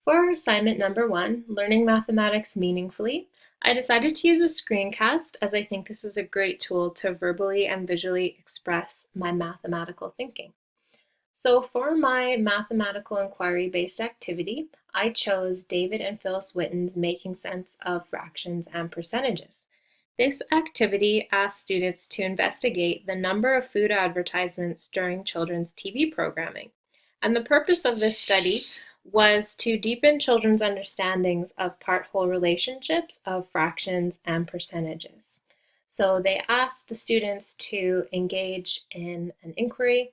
For assignment number 1, Learning Mathematics Meaningfully, I decided to use a screencast as I think this is a great tool to verbally and visually express my mathematical thinking. So for my mathematical inquiry-based activity, I chose David and Phyllis Witten's Making Sense of Fractions and Percentages. This activity asked students to investigate the number of food advertisements during children's TV programming. And the purpose of this study was to deepen children's understandings of part-whole relationships of fractions and percentages. So they asked the students to engage in an inquiry,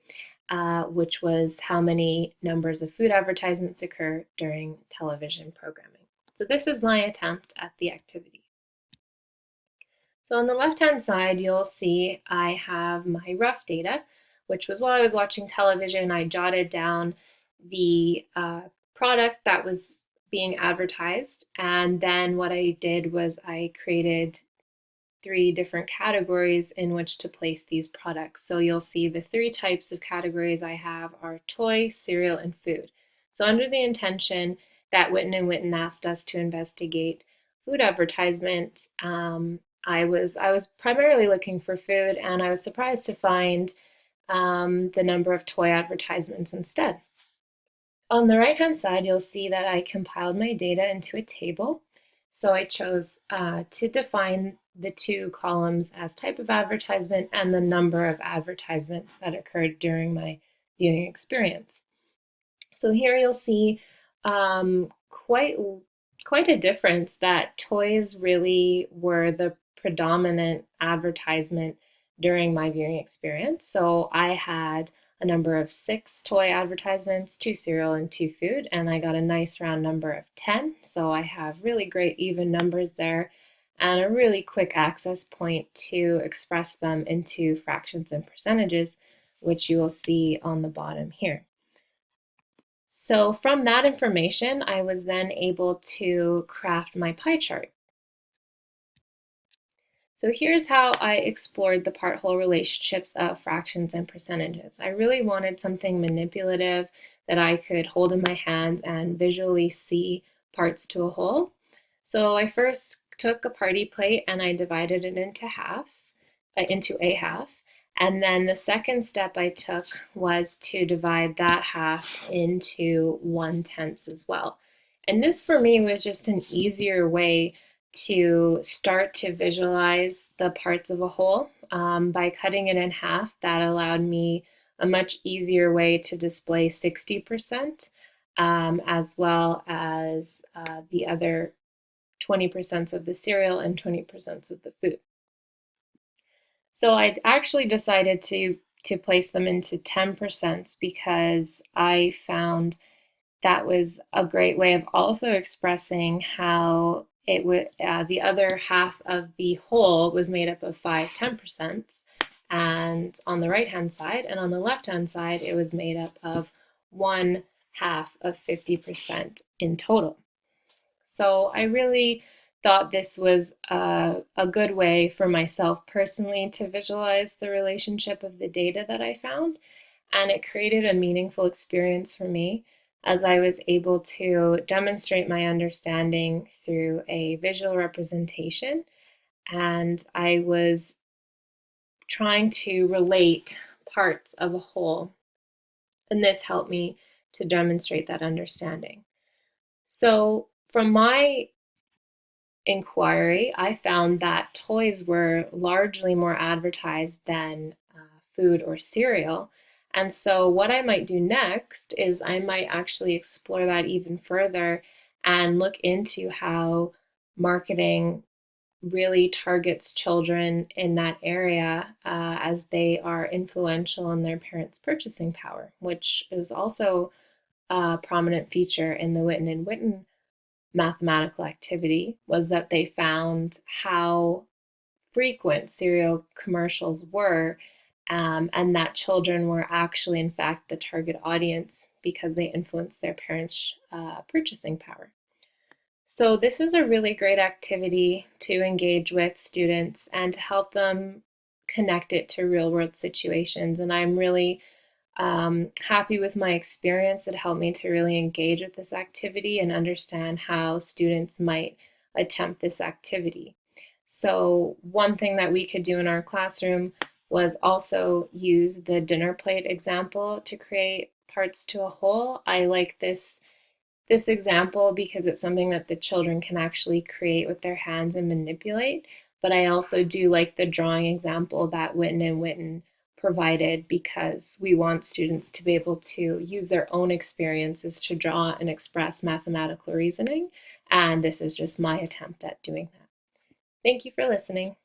which was how many numbers of food advertisements occur during television programming. So this is my attempt at the activity. So on the left-hand side, you'll see I have my rough data, which was while I was watching television, I jotted down the product that was being advertised. And then what I did was I created 3 different categories in which to place these products. So you'll see the 3 types of categories I have are toy, cereal, and food. So under the intention that Witten and Witten asked us to investigate food advertisement, I was primarily looking for food, and I was surprised to find the number of toy advertisements instead. On the right-hand side, you'll see that I compiled my data into a table. So I chose to define the 2 columns as type of advertisement and the number of advertisements that occurred during my viewing experience. So here you'll see quite a difference that toys really were the predominant advertisement during my viewing experience. So I had a number of 6 toy advertisements, 2 cereal and 2 food, and I got a nice round number of 10. So I have really great even numbers there and a really quick access point to express them into fractions and percentages, which you will see on the bottom here. So from that information, I was then able to craft my pie chart. So here's how I explored the part-whole relationships of fractions and percentages. I really wanted something manipulative that I could hold in my hand and visually see parts to a whole. So I first took a party plate and I divided it into halves, into a half. And then the second step I took was to divide that half into 1/10 as well. And this for me was just an easier way to start to visualize the parts of a whole. By cutting it in half, that allowed me a much easier way to display 60%, as well as the other 20% of the cereal and 20% of the food. So I actually decided to place them into 10% because I found that was a great way of also expressing how it would the other half of the whole was made up of 5 10%, and on the right hand side, and on the left hand side it was made up of 1/2 of 50% in total. So I really thought this was a good way for myself personally to visualize the relationship of the data that I found, and it created a meaningful experience for me as I was able to demonstrate my understanding through a visual representation, and I was trying to relate parts of a whole, and this helped me to demonstrate that understanding. So from my inquiry, I found that toys were largely more advertised than food or cereal. And so what I might do next is I might actually explore that even further and look into how marketing really targets children in that area as they are influential in their parents' purchasing power, which is also a prominent feature in the Witten and Witten mathematical activity, was that they found how frequent cereal commercials were, and that children were actually, in fact, the target audience because they influenced their parents' purchasing power. So this is a really great activity to engage with students and to help them connect it to real world situations. And I'm really Happy with my experience. It helped me to really engage with this activity and understand how students might attempt this activity. So one thing that we could do in our classroom was also use the dinner plate example to create parts to a whole. I like this example because it's something that the children can actually create with their hands and manipulate. But I also do like the drawing example that Witten and Witten provided because we want students to be able to use their own experiences to draw and express mathematical reasoning. And this is just my attempt at doing that. Thank you for listening.